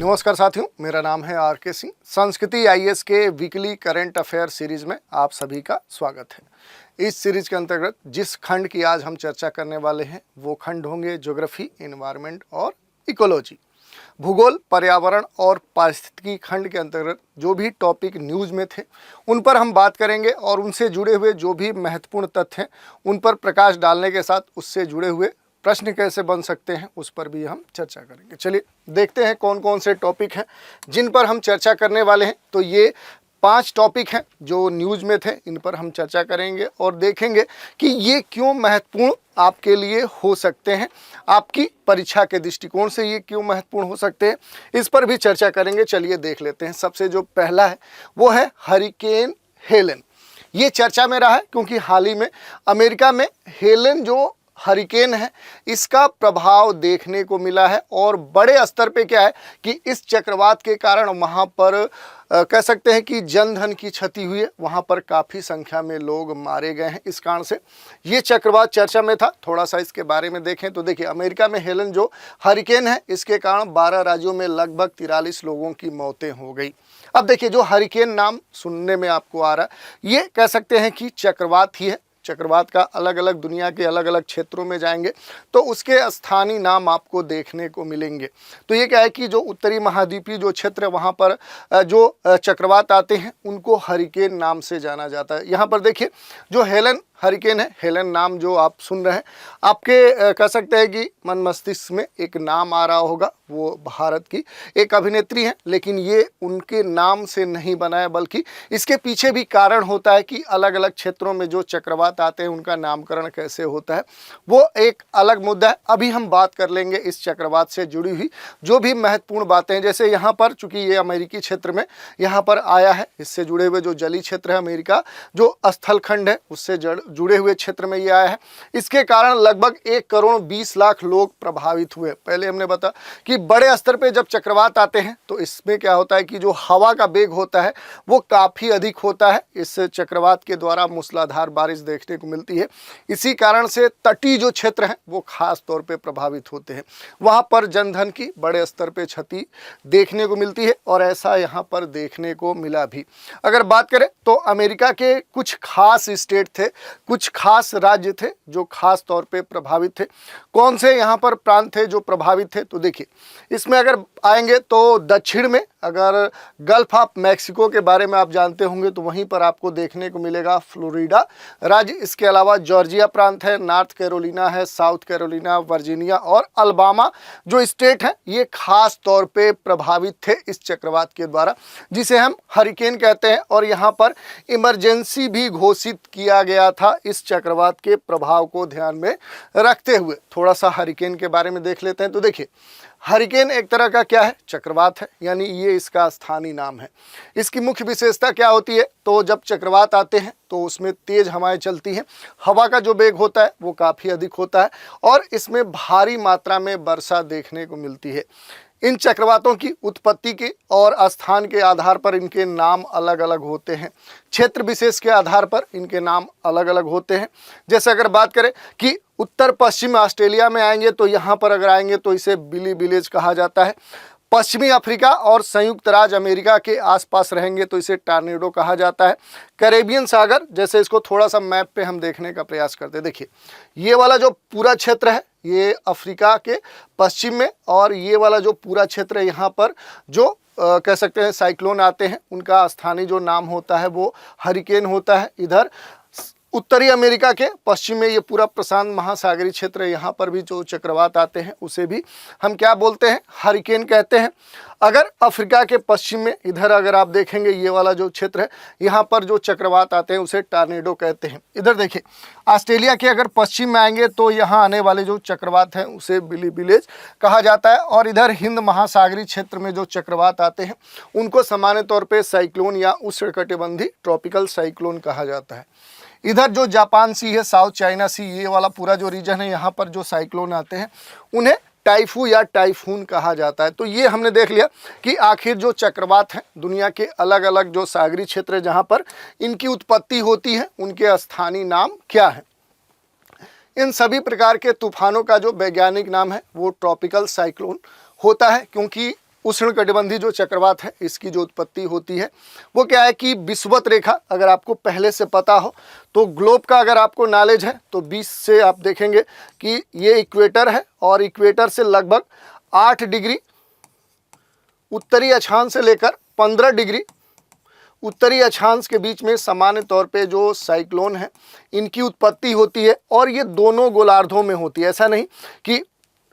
नमस्कार साथियों, मेरा नाम है आर.के. सिंह। संस्कृति आईएएस के वीकली करंट अफेयर सीरीज में आप सभी का स्वागत है। इस सीरीज के अंतर्गत जिस खंड की आज हम चर्चा करने वाले हैं वो खंड होंगे ज्योग्राफी, एनवायरनमेंट और इकोलॉजी। भूगोल, पर्यावरण और पारिस्थितिकी खंड के अंतर्गत जो भी टॉपिक न्यूज़ में थे उन पर हम बात करेंगे और उनसे जुड़े हुए जो भी महत्वपूर्ण तथ्य हैं उन पर प्रकाश डालने के साथ उससे जुड़े हुए प्रश्न कैसे बन सकते हैं उस पर भी हम चर्चा करेंगे। चलिए देखते हैं कौन कौन से टॉपिक हैं जिन पर हम चर्चा करने वाले हैं। तो ये 5 टॉपिक हैं जो न्यूज़ में थे, इन पर हम चर्चा करेंगे और देखेंगे कि ये क्यों महत्वपूर्ण आपके लिए हो सकते हैं, आपकी परीक्षा के दृष्टिकोण से ये क्यों महत्वपूर्ण हो सकते हैं, इस पर भी चर्चा करेंगे। चलिए देख लेते हैं। सबसे जो पहला है वो है हरिकेन हेलेन। ये चर्चा में रहा है क्योंकि हाल ही में अमेरिका में हेलेन जो हरिकेन है इसका प्रभाव देखने को मिला है और बड़े स्तर पे क्या है कि इस चक्रवात के कारण वहाँ पर कह सकते हैं कि जनधन की क्षति हुई है। वहाँ पर काफ़ी संख्या में लोग मारे गए हैं। इस कारण से ये चक्रवात चर्चा में था। थोड़ा सा इसके बारे में देखें तो देखिए, अमेरिका में हेलेन जो हरिकेन है इसके कारण 12 राज्यों में लगभग 43 लोगों की मौतें हो गई। अब देखिए, जो हरिकेन नाम सुनने में आपको आ रहा है ये कह सकते हैं कि चक्रवात ही है। चक्रवात का अलग अलग दुनिया के अलग अलग क्षेत्रों में जाएंगे तो उसके स्थानीय नाम आपको देखने को मिलेंगे। तो ये क्या है कि जो उत्तरी महाद्वीपीय जो क्षेत्र है वहाँ पर जो चक्रवात आते हैं उनको हरिकेन नाम से जाना जाता है। यहाँ पर देखिए, जो हेलेन हरिकेन है, हेलेन नाम जो आप सुन रहे हैं, आपके कह सकते हैं कि मन मस्तिष्क में एक नाम आ रहा होगा। वो भारत की एक अभिनेत्री हैं, लेकिन ये उनके नाम से नहीं बना है बल्कि इसके पीछे भी कारण होता है कि अलग अलग क्षेत्रों में जो चक्रवात आते हैं उनका नामकरण कैसे होता है, वो एक अलग मुद्दा है। अभी हम बात कर लेंगे इस चक्रवात से जुड़ी हुई जो भी महत्वपूर्ण बातें हैं। जैसे यहाँ पर चूंकि ये अमेरिकी क्षेत्र में यहाँ पर आया है, इससे जुड़े हुए जो जलीय क्षेत्र है अमेरिका जो स्थल खंड है उससे जुड़े हुए क्षेत्र में ये आया है। इसके कारण लगभग 1,20,00,000 लोग प्रभावित हुए। पहले हमने बताया कि बड़े स्तर पे जब चक्रवात आते हैं तो इसमें क्या होता है कि जो हवा का वेग होता है वो काफ़ी अधिक होता है। इस चक्रवात के द्वारा मूसलाधार बारिश देखने को मिलती है। इसी कारण से तटीय जो क्षेत्र हैं वो खास तौर पे प्रभावित होते हैं। वहाँ पर जनधन की बड़े स्तर पे क्षति देखने को मिलती है और ऐसा यहाँ पर देखने को मिला भी। अगर बात करें तो अमेरिका के कुछ खास स्टेट थे, कुछ खास राज्य थे जो खास तौर पे प्रभावित थे। कौन से यहाँ पर प्रांत थे जो प्रभावित थे? तो देखिए, इसमें अगर आएंगे तो दक्षिण में अगर गल्फ ऑफ मैक्सिको के बारे में आप जानते होंगे तो वहीं पर आपको देखने को मिलेगा फ्लोरिडा राज्य। इसके अलावा जॉर्जिया प्रांत है, नॉर्थ कैरोलिना है, साउथ कैरोलिना, वर्जीनिया और अल्बामा जो स्टेट हैं ये खास तौर पे प्रभावित थे इस चक्रवात के द्वारा, जिसे हम हरिकेन कहते हैं। और यहाँ पर इमरजेंसी भी घोषित किया गया था इस चक्रवात के प्रभाव को ध्यान में रखते हुए। थोड़ा सा हरिकेन के बारे में देख लेते हैं। तो देखिए, हरिकेन एक तरह का क्या है, चक्रवात है, यानी ये इसका स्थानीय नाम है। इसकी मुख्य विशेषता क्या होती है? तो जब चक्रवात आते हैं तो उसमें तेज हवाएं चलती हैं, हवा का जो वेग होता है वो काफ़ी अधिक होता है और इसमें भारी मात्रा में वर्षा देखने को मिलती है। इन चक्रवातों की उत्पत्ति के और स्थान के आधार पर इनके नाम अलग अलग होते हैं। क्षेत्र विशेष के आधार पर इनके नाम अलग अलग होते हैं। जैसे अगर बात करें कि उत्तर पश्चिम ऑस्ट्रेलिया में आएंगे तो यहाँ पर अगर आएंगे तो इसे बिली विलेज कहा जाता है। पश्चिमी अफ्रीका और संयुक्त राज्य अमेरिका के आसपास रहेंगे तो इसे टॉर्नेडो कहा जाता है। कैरेबियन सागर, जैसे इसको थोड़ा सा मैप पे हम देखने का प्रयास करते हैं। देखिए, ये वाला जो पूरा क्षेत्र है ये अफ्रीका के पश्चिम में और ये वाला जो पूरा क्षेत्र है यहाँ पर जो कह सकते हैं साइक्लोन आते हैं उनका स्थानीय जो नाम होता है वो हरिकेन होता है। इधर उत्तरी अमेरिका के पश्चिम में ये पूरा प्रशांत महासागरीय क्षेत्र है, यहाँ पर भी जो चक्रवात आते हैं उसे भी हम क्या बोलते हैं, हरिकेन कहते हैं। अगर अफ्रीका के पश्चिम में इधर अगर आप देखेंगे ये वाला जो क्षेत्र है यहाँ पर जो चक्रवात आते हैं उसे टॉर्नेडो कहते हैं। इधर देखिए, ऑस्ट्रेलिया के अगर पश्चिम में आएंगे तो यहाँ आने वाले जो चक्रवात हैं उसे बिली विलेज कहा जाता है। और इधर हिंद महासागरीय क्षेत्र में जो चक्रवात आते हैं उनको सामान्य तौर पर साइक्लोन या उष्णकटिबंधीय ट्रॉपिकल साइक्लोन कहा जाता है। इधर जो जापान सी है, साउथ चाइना सी, ये वाला पूरा जो रीजन है यहाँ पर जो साइक्लोन आते हैं उन्हें टाइफू या टाइफून कहा जाता है। तो ये हमने देख लिया कि आखिर जो चक्रवात हैं दुनिया के अलग अलग जो सागरीय क्षेत्र है जहाँ पर इनकी उत्पत्ति होती है उनके स्थानीय नाम क्या है। इन सभी प्रकार के तूफानों का जो वैज्ञानिक नाम है वो ट्रॉपिकल साइक्लोन होता है, क्योंकि उष्णकटिबंधीय जो चक्रवात है इसकी जो उत्पत्ति होती है वो क्या है कि विषुवत रेखा, अगर आपको पहले से पता हो तो ग्लोब का अगर आपको नॉलेज है तो 20 से आप देखेंगे कि ये इक्वेटर है और इक्वेटर से लगभग 8 डिग्री उत्तरी अक्षांश से लेकर 15 डिग्री उत्तरी अक्षांश के बीच में सामान्य तौर पे जो साइक्लोन है इनकी उत्पत्ति होती है और ये दोनों गोलार्धों में होती है। ऐसा नहीं कि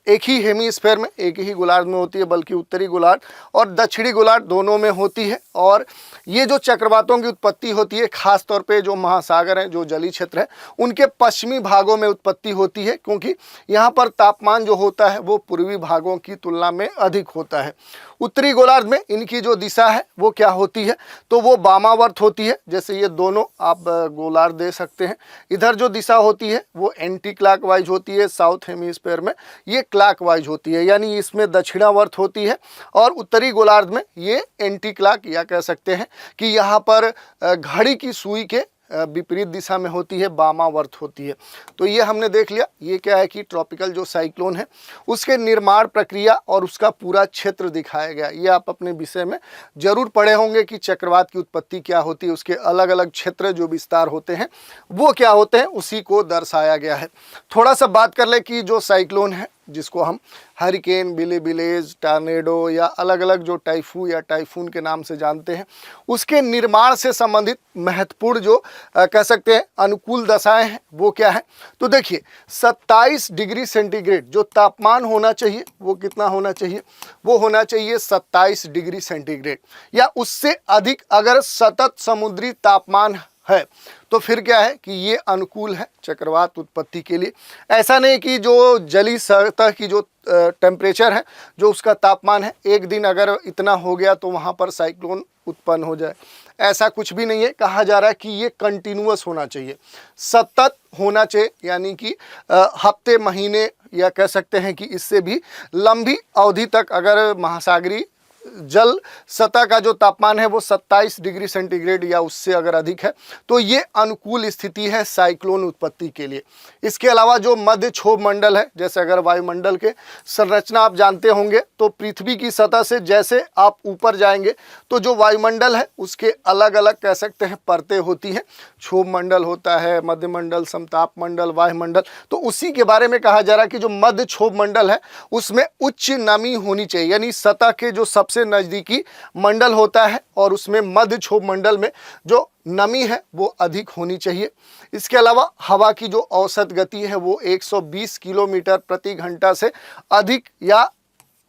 एक ही हेमीस्फेयर में, एक ही गोलार्ध में होती है, बल्कि उत्तरी गोलार्ध और दक्षिणी गोलार्ध दोनों में होती है। और ये जो चक्रवातों की उत्पत्ति होती है खास तौर पे जो महासागर हैं, जो जलीय क्षेत्र है, उनके पश्चिमी भागों में उत्पत्ति होती है, क्योंकि यहाँ पर तापमान जो होता है वो पूर्वी भागों की तुलना में अधिक होता है। उत्तरी गोलार्ध में इनकी जो दिशा है वो क्या होती है, तो वो वामावर्त होती है। जैसे ये दोनों आप गोलार्ध दे सकते हैं, इधर जो दिशा होती है वो एंटी क्लॉकवाइज होती है, साउथ हेमीस्फेयर में ये क्लॉकवाइज होती है, यानी इसमें दक्षिणावर्त होती है। और उत्तरी गोलार्ध में ये एंटी क्लॉक, या कह सकते हैं कि यहाँ पर घड़ी की सुई के विपरीत दिशा में होती है, वामावर्त होती है। तो ये हमने देख लिया, ये क्या है कि ट्रॉपिकल जो साइक्लोन है उसके निर्माण प्रक्रिया और उसका पूरा क्षेत्र दिखाया गया। ये आप अपने विषय में जरूर पढ़े होंगे कि चक्रवात की उत्पत्ति क्या होती है, उसके अलग अलग क्षेत्र जो विस्तार होते हैं वो क्या होते हैं, उसी को दर्शाया गया है। थोड़ा सा बात कर ले कि जो साइक्लोन है जिसको हम हरिकेन, बिलीबिलेज, टॉर्नेडो या अलग अलग जो टाइफू या टाइफून के नाम से जानते हैं, उसके निर्माण से संबंधित महत्वपूर्ण जो कह सकते हैं अनुकूल दशाएं हैं वो क्या है। तो देखिए 27 डिग्री सेंटीग्रेड जो तापमान होना चाहिए वो कितना होना चाहिए, वो होना चाहिए 27 डिग्री सेंटीग्रेड या उससे अधिक। अगर सतत समुद्री तापमान है तो फिर क्या है कि ये अनुकूल है चक्रवात उत्पत्ति के लिए। ऐसा नहीं कि जो जलीय सतह की जो टेम्परेचर है, जो उसका तापमान है, एक दिन अगर इतना हो गया तो वहाँ पर साइक्लोन उत्पन्न हो जाए, ऐसा कुछ भी नहीं है। कहा जा रहा है कि ये कंटिन्यूअस होना चाहिए, सतत होना चाहिए, यानी कि हफ्ते, महीने या कह सकते हैं कि इससे भी लंबी अवधि तक अगर महासागरीय जल सतह का जो तापमान है वो 27 डिग्री सेंटीग्रेड या उससे अगर अधिक है तो ये अनुकूल स्थिति है साइक्लोन उत्पत्ति के लिए। इसके अलावा जो मध्य क्षोभ मंडल है, जैसे अगर वायुमंडल के संरचना आप जानते होंगे तो पृथ्वी की सतह से जैसे आप ऊपर जाएंगे तो जो वायुमंडल है उसके अलग अलग कह सकते हैं परतें होती हैं। क्षोभ मंडल होता है, मध्य मंडल, समताप मंडल, वायुमंडल। तो उसी के बारे में कहा जा रहा है कि जो मध्य क्षोभ मंडल है उसमें उच्च नमी होनी चाहिए, यानी सतह के जो सबसे नजदीकी मंडल होता है और उसमें मध्य क्षोभ मंडल में जो नमी है वो अधिक होनी चाहिए। इसके अलावा हवा की जो औसत गति है वो 120 किलोमीटर प्रति घंटा से अधिक या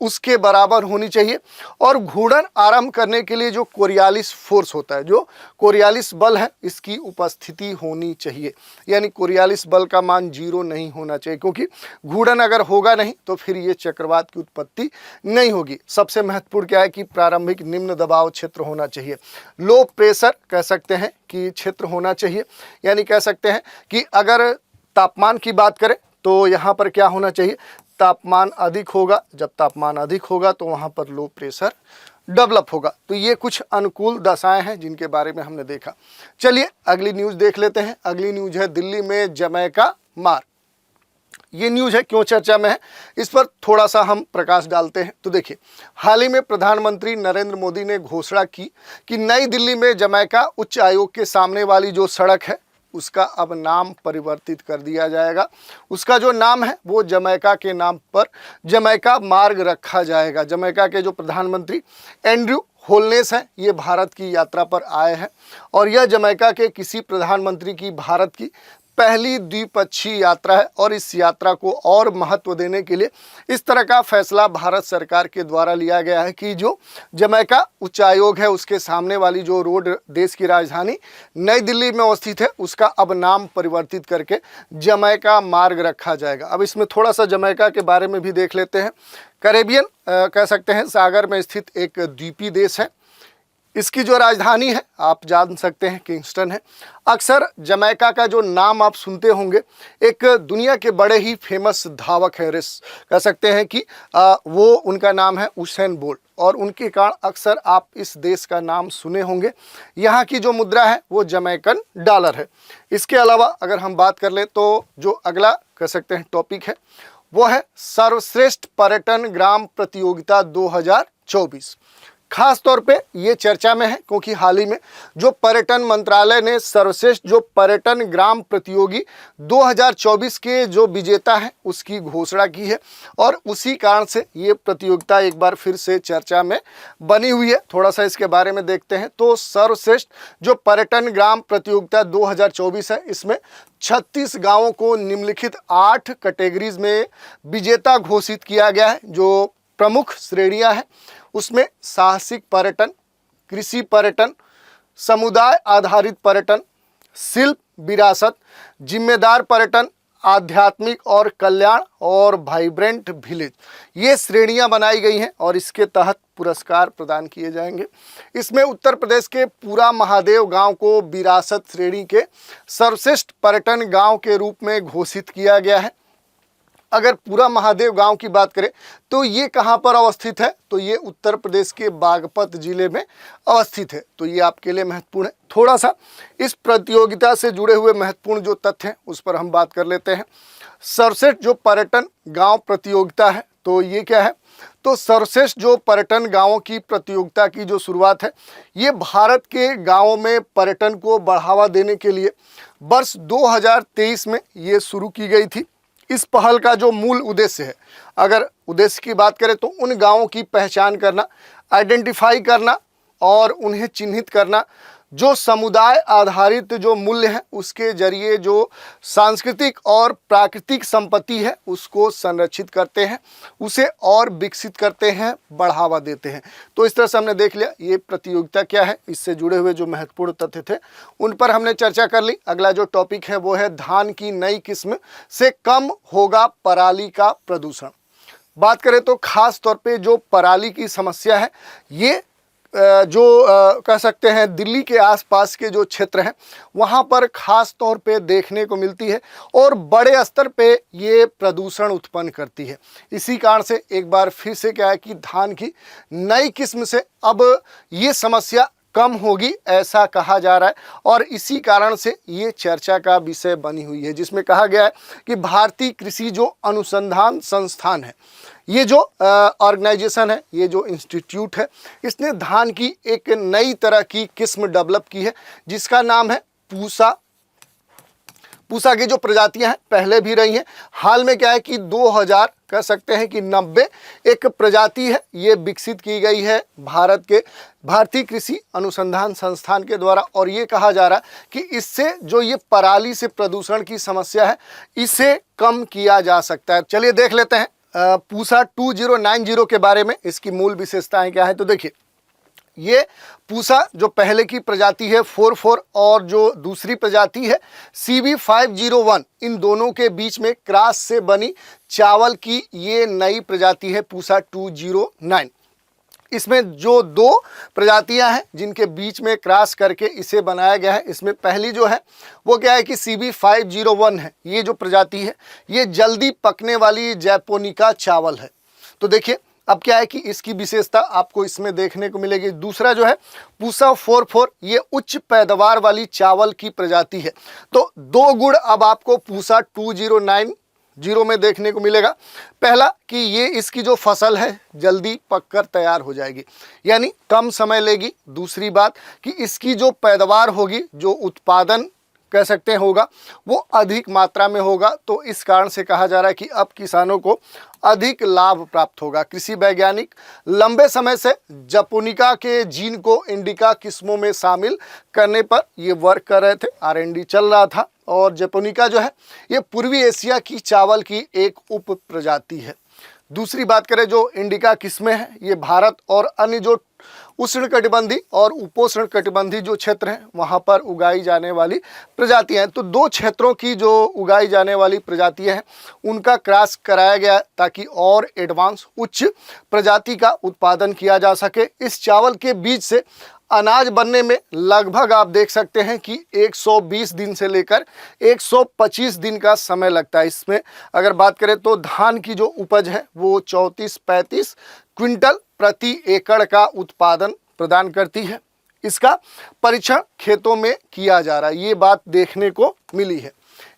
उसके बराबर होनी चाहिए। और घूर्णन आरंभ करने के लिए जो कोरियालिस फोर्स होता है, जो कोरियालिस बल है, इसकी उपस्थिति होनी चाहिए, यानी कोरियालिस बल का मान 0 नहीं होना चाहिए, क्योंकि घूर्णन अगर होगा नहीं तो फिर ये चक्रवात की उत्पत्ति नहीं होगी। सबसे महत्वपूर्ण क्या है कि प्रारंभिक निम्न दबाव क्षेत्र होना चाहिए, लो प्रेशर कह सकते हैं कि क्षेत्र होना चाहिए। यानी कह सकते हैं कि अगर तापमान की बात करें तो यहाँ पर क्या होना चाहिए, तापमान अधिक होगा, जब तापमान अधिक होगा तो वहाँ पर लो प्रेशर डेवलप होगा। तो ये कुछ अनुकूल दशाएं हैं जिनके बारे में हमने देखा। चलिए अगली न्यूज़ देख लेते हैं। अगली न्यूज़ है दिल्ली में जमैका मार्ग। ये न्यूज़ है, क्यों चर्चा में है, इस पर थोड़ा सा हम प्रकाश डालते हैं। तो देखिए, हाल ही में प्रधानमंत्री नरेंद्र मोदी ने घोषणा की कि नई दिल्ली में जमैका उच्च आयोग के सामने वाली जो सड़क है उसका अब नाम परिवर्तित कर दिया जाएगा। उसका जो नाम है वो जमैका के नाम पर जमैका मार्ग रखा जाएगा। जमैका के जो प्रधानमंत्री एंड्रयू होलनेस हैं, ये भारत की यात्रा पर आए हैं और यह जमैका के किसी प्रधानमंत्री की भारत की पहली द्विपक्षीय यात्रा है। और इस यात्रा को और महत्व देने के लिए इस तरह का फैसला भारत सरकार के द्वारा लिया गया है कि जो जमैका उच्चायोग है उसके सामने वाली जो रोड देश की राजधानी नई दिल्ली में अवस्थित है उसका अब नाम परिवर्तित करके जमैका मार्ग रखा जाएगा। अब इसमें थोड़ा सा जमैका के बारे में भी देख लेते हैं। कैरेबियन कह सकते हैं सागर में स्थित एक द्वीपीय देश है। इसकी जो राजधानी है आप जान सकते हैं किंगस्टन है। अक्सर जमैका का जो नाम आप सुनते होंगे, एक दुनिया के बड़े ही फेमस धावक है, रेस कह सकते हैं कि वो उनका नाम है उसैन बोल्ट और उनके कारण अक्सर आप इस देश का नाम सुने होंगे। यहाँ की जो मुद्रा है वो जमैकन डॉलर है। इसके अलावा अगर हम बात कर ले तो जो अगला कह सकते हैं टॉपिक है वो है सर्वश्रेष्ठ पर्यटन ग्राम प्रतियोगिता 2024। खास तौर पे ये चर्चा में है क्योंकि हाल ही में जो पर्यटन मंत्रालय ने सर्वश्रेष्ठ जो पर्यटन ग्राम प्रतियोगी 2024 के जो विजेता हैं उसकी घोषणा की है और उसी कारण से ये प्रतियोगिता एक बार फिर से चर्चा में बनी हुई है। थोड़ा सा इसके बारे में देखते हैं। तो सर्वश्रेष्ठ जो पर्यटन ग्राम प्रतियोगिता 2024 है, इसमें 36 गांवों को निम्नलिखित 8 कैटेगरीज में विजेता घोषित किया गया है। जो प्रमुख श्रेणियां हैं उसमें साहसिक पर्यटन, कृषि पर्यटन, समुदाय आधारित पर्यटन, शिल्प विरासत, जिम्मेदार पर्यटन, आध्यात्मिक और कल्याण और वाइब्रेंट विलेज, ये श्रेणियां बनाई गई हैं और इसके तहत पुरस्कार प्रदान किए जाएंगे। इसमें उत्तर प्रदेश के पूरा महादेव गांव को विरासत श्रेणी के सर्वश्रेष्ठ पर्यटन गांव के रूप में घोषित किया गया है। अगर पूरा महादेव गांव की बात करें तो ये कहां पर अवस्थित है, तो ये उत्तर प्रदेश के बागपत जिले में अवस्थित है। तो ये आपके लिए महत्वपूर्ण है। थोड़ा सा इस प्रतियोगिता से जुड़े हुए महत्वपूर्ण जो तथ्य हैं उस पर हम बात कर लेते हैं। सर्वश्रेष्ठ जो पर्यटन गांव प्रतियोगिता है तो ये क्या है, तो सर्वश्रेष्ठ जो पर्यटन गांवों की प्रतियोगिता की जो शुरुआत है ये भारत के गांवों में पर्यटन को बढ़ावा देने के लिए वर्ष 2023 में ये शुरू की गई थी। इस पहल का जो मूल उद्देश्य है, अगर उद्देश्य की बात करें तो उन गांवों की पहचान करना, आइडेंटिफाई करना और उन्हें चिन्हित करना जो समुदाय आधारित जो मूल्य हैं उसके जरिए जो सांस्कृतिक और प्राकृतिक संपत्ति है उसको संरक्षित करते हैं, उसे और विकसित करते हैं, बढ़ावा देते हैं। तो इस तरह से हमने देख लिया ये प्रतियोगिता क्या है, इससे जुड़े हुए जो महत्वपूर्ण तथ्य थे उन पर हमने चर्चा कर ली। अगला जो टॉपिक है वो है धान की नई किस्म से कम होगा पराली का प्रदूषण। बात करें तो खास तौर पे जो पराली की समस्या है ये कह सकते हैं दिल्ली के आसपास के जो क्षेत्र हैं वहाँ पर खास तौर पे देखने को मिलती है और बड़े स्तर पे ये प्रदूषण उत्पन्न करती है। इसी कारण से एक बार फिर से क्या है कि धान की नई किस्म से अब ये समस्या कम होगी ऐसा कहा जा रहा है और इसी कारण से ये चर्चा का विषय बनी हुई है, जिसमें कहा गया है कि भारतीय कृषि जो अनुसंधान संस्थान है, ये जो ऑर्गेनाइजेशन है, ये जो इंस्टीट्यूट है, इसने धान की एक नई तरह की किस्म डेवलप की है जिसका नाम है पूसा। पूसा की जो प्रजातियां हैं पहले भी रही हैं, हाल में क्या है कि 2000 कह सकते हैं कि 90 एक प्रजाति है ये विकसित की गई है भारत के भारतीय कृषि अनुसंधान संस्थान के द्वारा और ये कहा जा रहा है कि इससे जो ये पराली से प्रदूषण की समस्या है इसे कम किया जा सकता है। चलिए देख लेते हैं पूसा 2090 के बारे में, इसकी मूल विशेषताएं क्या है। तो देखिए ये पूसा जो पहले की प्रजाति है 44 और जो दूसरी प्रजाति है CB501, इन दोनों के बीच में क्रॉस से बनी चावल की ये नई प्रजाति है पूसा 209। इसमें जो दो प्रजातियां हैं जिनके बीच में क्रॉस करके इसे बनाया गया है, इसमें पहली जो है वो क्या है कि CB501 है। ये जो प्रजाति है ये जल्दी पकने वाली जैपोनिका चावल है। तो देखिए अब क्या है कि इसकी विशेषता आपको इसमें देखने को मिलेगी। दूसरा जो है पूसा 44, ये उच्च पैदावार वाली चावल की प्रजाति है। तो दो गुण अब आपको पूसा 2090 में देखने को मिलेगा। पहला कि ये इसकी जो फसल है जल्दी पककर तैयार हो जाएगी, यानी कम समय लेगी। दूसरी बात कि इसकी जो पैदावार होगी, जो उत्पादन कह सकते हैं होगा, वो अधिक मात्रा में होगा। तो इस कारण से कहा जा रहा है कि अब किसानों को अधिक लाभ प्राप्त होगा। कृषि वैज्ञानिक लंबे समय से जपोनिका के जीन को इंडिका किस्मों में शामिल करने पर ये वर्क कर रहे थे, R&D चल रहा था। और जपोनिका जो है ये पूर्वी एशिया की चावल की एक उप प्रजाति है। दूसरी बात करें जो इंडिका किस्में हैं ये भारत और अन्य जो उष्णकटिबंधी और उपोष्ण कटिबंधी जो क्षेत्र हैं वहाँ पर उगाई जाने वाली प्रजातियाँ हैं। तो दो क्षेत्रों की जो उगाई जाने वाली प्रजातियाँ हैं उनका क्रॉस कराया गया ताकि और एडवांस उच्च प्रजाति का उत्पादन किया जा सके। इस चावल के बीज से अनाज बनने में लगभग आप देख सकते हैं कि 120 दिन से लेकर 125 दिन का समय लगता है। इसमें अगर बात करें तो धान की जो उपज है वो 34-35 क्विंटल प्रति एकड़ का उत्पादन प्रदान करती है। इसका परीक्षण खेतों में किया जा रहा है, ये बात देखने को मिली है।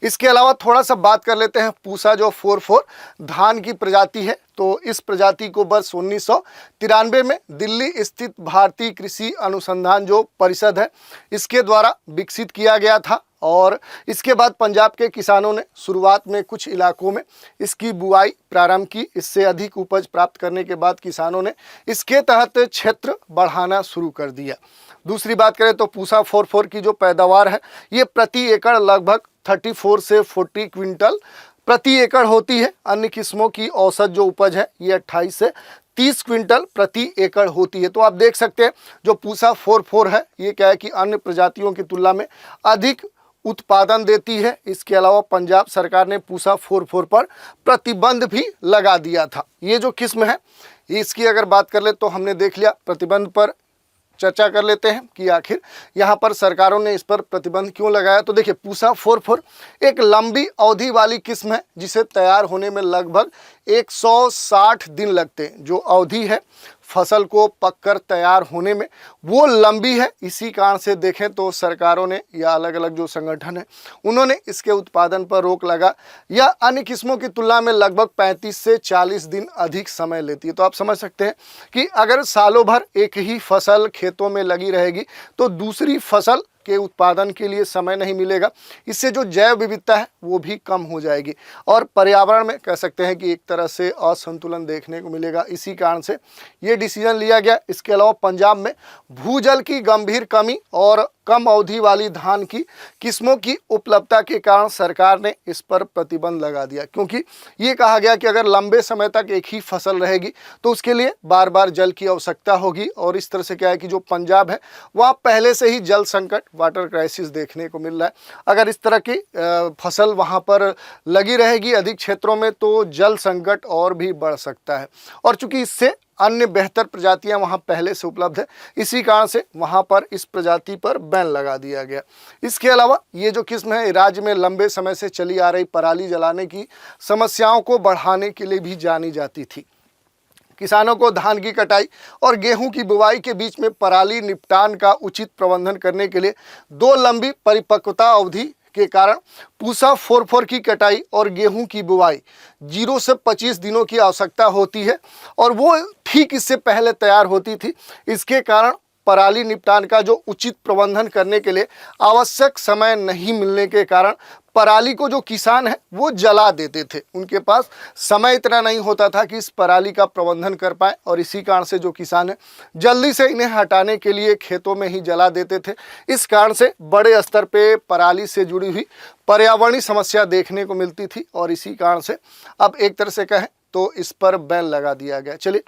इसके अलावा थोड़ा सा बात कर लेते हैं पूसा जो 44 धान की प्रजाति है। तो इस प्रजाति को वर्ष 1993 में दिल्ली स्थित भारतीय कृषि अनुसंधान जो परिषद है इसके द्वारा विकसित किया गया था और इसके बाद पंजाब के किसानों ने शुरुआत में कुछ इलाकों में इसकी बुआई प्रारंभ की। इससे अधिक उपज प्राप्त करने के बाद किसानों ने इसके तहत क्षेत्र बढ़ाना शुरू कर दिया। दूसरी बात करें तो पूसा 44 की जो पैदावार है ये प्रति एकड़ लगभग 34 से 40 क्विंटल प्रति एकड़ होती है। अन्य किस्मों की औसत जो उपज है ये 28 से 30 क्विंटल प्रति एकड़ होती है। तो आप देख सकते हैं जो पूसा 44 है ये क्या है कि अन्य प्रजातियों की तुलना में अधिक उत्पादन देती है। इसके अलावा पंजाब सरकार ने पूसा 44 पर प्रतिबंध भी लगा दिया था। ये जो किस्म है इसकी अगर बात कर ले तो हमने देख लिया, प्रतिबंध पर चर्चा कर लेते हैं कि आखिर यहाँ पर सरकारों ने इस पर प्रतिबंध क्यों लगाया। तो देखिए पूसा 44 एक लंबी अवधि वाली किस्म है जिसे तैयार होने में लगभग 160 दिन लगते हैं। जो अवधि है फसल को पककर तैयार होने में वो लंबी है। इसी कारण से देखें तो सरकारों ने या अलग अलग जो संगठन है उन्होंने इसके उत्पादन पर रोक लगा या अन्य किस्मों की तुलना में लगभग 35 से 40 दिन अधिक समय लेती है। तो आप समझ सकते हैं कि अगर सालों भर एक ही फसल खेतों में लगी रहेगी तो दूसरी फसल के उत्पादन के लिए समय नहीं मिलेगा। इससे जो जैव विविधता है वो भी कम हो जाएगी और पर्यावरण में कह सकते हैं कि एक तरह से असंतुलन देखने को मिलेगा। इसी कारण से ये डिसीजन लिया गया। इसके अलावा पंजाब में भूजल की गंभीर कमी और कम अवधि वाली धान की किस्मों की उपलब्धता के कारण सरकार ने इस पर प्रतिबंध लगा दिया, क्योंकि ये कहा गया कि अगर लंबे समय तक एक ही फसल रहेगी तो उसके लिए बार बार जल की आवश्यकता होगी। और इस तरह से क्या है कि जो पंजाब है वहाँ पहले से ही जल संकट, वाटर क्राइसिस देखने को मिल रहा है। अगर इस तरह की फसल वहाँ पर लगी रहेगी अधिक क्षेत्रों में तो जल संकट और भी बढ़ सकता है। और चूंकि इससे अन्य बेहतर प्रजातियां वहां पहले से उपलब्ध है इसी कारण से वहां पर इस प्रजाति पर बैन लगा दिया गया। इसके अलावा ये जो किस्म है राज्य में लंबे समय से चली आ रही पराली जलाने की समस्याओं को बढ़ाने के लिए भी जानी जाती थी। किसानों को धान की कटाई और गेहूं की बुवाई के बीच में पराली निपटान का उचित प्रबंधन करने के लिए 2 लंबी परिपक्वता अवधि के कारण पूसा 44 की कटाई और गेहूं की बुवाई 0 से 25 दिनों की आवश्यकता होती है और वो ठीक इससे पहले तैयार होती थी। इसके कारण पराली निपटान का जो उचित प्रबंधन करने के लिए आवश्यक समय नहीं मिलने के कारण पराली को जो किसान है वो जला देते थे। उनके पास समय इतना नहीं होता था कि इस पराली का प्रबंधन कर पाए और इसी कारण से जो किसान है जल्दी से इन्हें हटाने के लिए खेतों में ही जला देते थे। इस कारण से बड़े स्तर पे पराली से जुड़ी हुई पर्यावरणीय समस्या देखने को मिलती थी और इसी कारण से अब एक तरह से कहें तो इस पर बैन लगा दिया गया। चलिए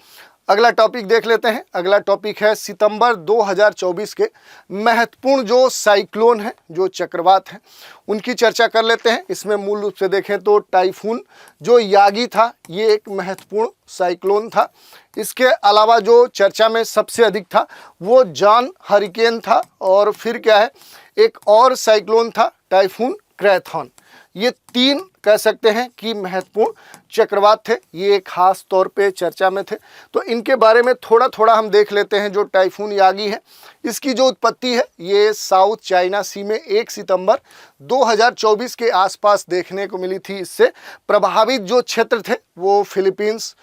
अगला टॉपिक देख लेते हैं। अगला टॉपिक है सितंबर 2024 के महत्वपूर्ण जो साइक्लोन है, जो चक्रवात हैं, उनकी चर्चा कर लेते हैं। इसमें मूल रूप से देखें तो टाइफून जो यागी था ये एक महत्वपूर्ण साइक्लोन था। इसके अलावा जो चर्चा में सबसे अधिक था वो जॉन हरिकेन था और फिर क्या है एक और साइक्लोन था टाइफून क्रैथॉन। ये 3 कह सकते हैं कि महत्वपूर्ण चक्रवात थे, ये खास तौर पे चर्चा में थे। तो इनके बारे में थोड़ा थोड़ा हम देख लेते हैं। जो टाइफून यागी है इसकी जो उत्पत्ति है ये साउथ चाइना सी में 1 सितंबर 2024 के आसपास देखने को मिली थी। इससे प्रभावित जो क्षेत्र थे वो फिलीपींस,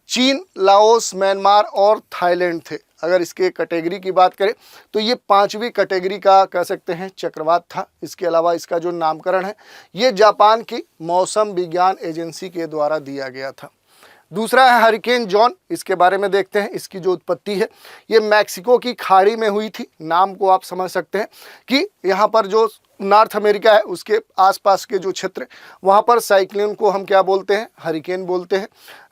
चीन, लाओस, म्यांमार और थाईलैंड थे। अगर इसके कैटेगरी की बात करें तो ये 5वीं कैटेगरी का कह सकते हैं चक्रवात था। इसके अलावा इसका जो नामकरण है ये जापान की मौसम विज्ञान एजेंसी के द्वारा दिया गया था। दूसरा है हरिकेन जॉन। इसके बारे में देखते हैं। इसकी जो उत्पत्ति है ये मैक्सिको की खाड़ी में हुई थी। नाम को आप समझ सकते हैं कि यहाँ पर जो नॉर्थ अमेरिका है उसके आसपास के जो क्षेत्र वहाँ पर साइक्लोन को हम क्या बोलते हैं, हरिकेन बोलते हैं।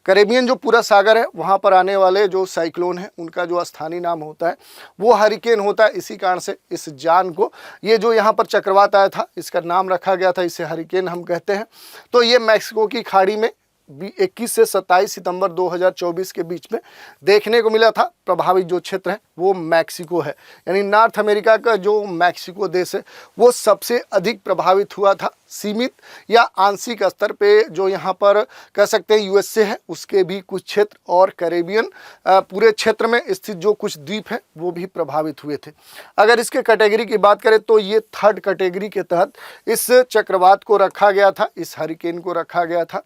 कैरेबियन जो पूरा सागर है वहाँ पर आने वाले जो साइक्लोन है उनका जो स्थानीय नाम होता है वो हरिकेन होता है। इसी कारण से इस जान को ये जो यहाँ पर चक्रवात आया था इसका नाम रखा गया था, इसे हरिकेन हम कहते हैं। तो ये मैक्सिको की खाड़ी में 21 से 27 सितंबर 2024 के बीच में देखने को मिला था। प्रभावित जो क्षेत्र है वो मैक्सिको है, यानी नॉर्थ अमेरिका का जो मैक्सिको देश है वो सबसे अधिक प्रभावित हुआ था। सीमित या आंशिक स्तर पे जो यहाँ पर कह सकते हैं यूएसए है उसके भी कुछ क्षेत्र और कैरेबियन पूरे क्षेत्र में स्थित जो कुछ द्वीप हैं वो भी प्रभावित हुए थे। अगर इसके कैटेगरी की बात करें तो ये थर्ड कैटेगरी के तहत इस चक्रवात को रखा गया था, इस हरिकेन को रखा गया था।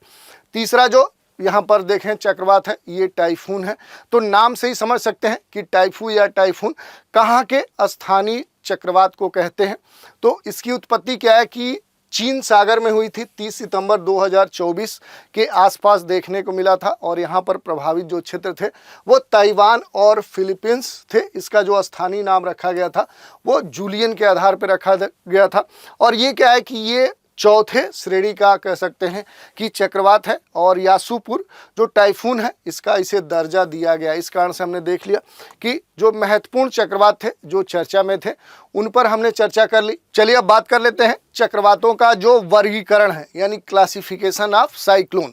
तीसरा जो यहाँ पर देखें चक्रवात है ये टाइफून है। तो नाम से ही समझ सकते हैं कि टाइफू या टाइफून कहाँ के स्थानीय चक्रवात को कहते हैं। तो इसकी उत्पत्ति क्या है कि चीन सागर में हुई थी, 30 सितंबर 2024 के आसपास देखने को मिला था और यहाँ पर प्रभावित जो क्षेत्र थे वो ताइवान और फिलीपींस थे। इसका जो स्थानीय नाम रखा गया था वो जूलियन के आधार पर रखा गया था। और ये क्या है कि ये चौथे श्रेणी का कह सकते हैं कि चक्रवात है और यासुपुर जो टाइफून है इसका इसे दर्जा दिया गया। इस कारण से हमने देख लिया कि जो महत्वपूर्ण चक्रवात थे जो चर्चा में थे उन पर हमने चर्चा कर ली। चलिए अब बात कर लेते हैं चक्रवातों का जो वर्गीकरण है यानी क्लासिफिकेशन ऑफ साइक्लोन।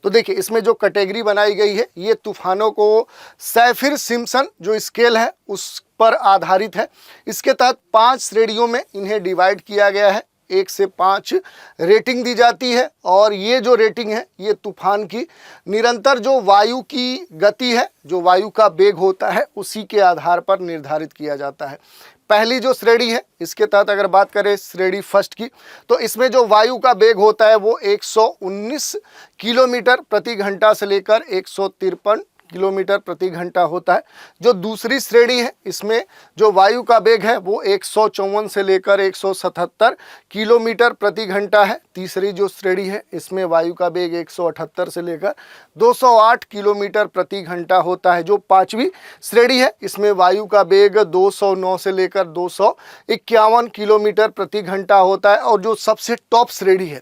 तो देखिए इसमें जो कैटेगरी बनाई गई है ये तूफानों को सैफिर सिम्पसन जो स्केल है उस पर आधारित है। इसके तहत 5 श्रेणियों में इन्हें डिवाइड किया गया है। 1 से 5 रेटिंग दी जाती है और ये जो रेटिंग है ये तूफान की निरंतर जो वायु की गति है, जो वायु का वेग होता है उसी के आधार पर निर्धारित किया जाता है। पहली जो श्रेणी है इसके तहत अगर बात करें श्रेणी फर्स्ट की तो इसमें जो वायु का वेग होता है वो 119 किलोमीटर प्रति घंटा से लेकर 153 किलोमीटर प्रति घंटा होता है। जो दूसरी श्रेणी है इसमें जो वायु का वेग है वो 154 से लेकर 177 किलोमीटर प्रति घंटा है। तीसरी जो श्रेणी है इसमें वायु का वेग 178 से लेकर 208 किलोमीटर प्रति घंटा होता है। जो पांचवी श्रेणी है इसमें वायु का वेग 209 से लेकर 251 किलोमीटर प्रति घंटा होता है और जो सबसे टॉप श्रेणी है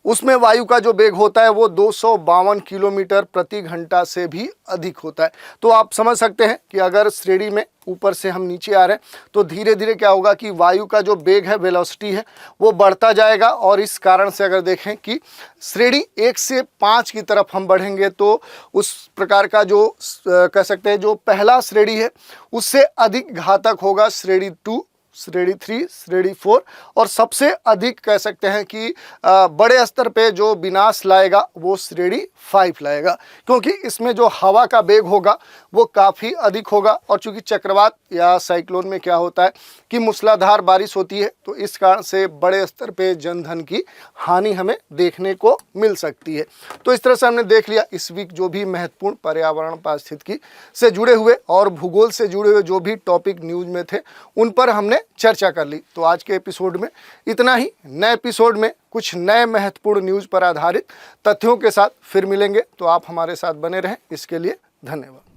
उसमें वायु का जो वेग होता है वो 252 किलोमीटर प्रति घंटा से भी अधिक होता है। तो आप समझ सकते हैं कि अगर श्रेणी में ऊपर से हम नीचे आ रहे हैं तो धीरे धीरे क्या होगा कि वायु का जो वेग है वेलोसिटी है वो बढ़ता जाएगा। और इस कारण से अगर देखें कि श्रेणी 1 से 5 की तरफ हम बढ़ेंगे तो उस प्रकार का जो कह सकते हैं जो पहला श्रेणी है उससे अधिक घातक होगा श्रेणी 2, श्रेणी 3, श्रेणी 4 और सबसे अधिक कह सकते हैं कि बड़े स्तर पे जो विनाश लाएगा वो श्रेणी 5 लाएगा, क्योंकि इसमें जो हवा का वेग होगा वो काफ़ी अधिक होगा। और चूंकि चक्रवात या साइक्लोन में क्या होता है कि मूसलाधार बारिश होती है तो इस कारण से बड़े स्तर पे जनधन की हानि हमें देखने को मिल सकती है। तो इस तरह से हमने देख लिया इस वीक जो भी महत्वपूर्ण पर्यावरण पारिस्थितिकी से जुड़े हुए और भूगोल से जुड़े हुए जो भी टॉपिक न्यूज में थे उन पर हमने चर्चा कर ली। तो आज के एपिसोड में इतना ही। नए एपिसोड में कुछ नए महत्वपूर्ण न्यूज पर आधारित तथ्यों के साथ फिर मिलेंगे। तो आप हमारे साथ बने रहें, इसके लिए धन्यवाद।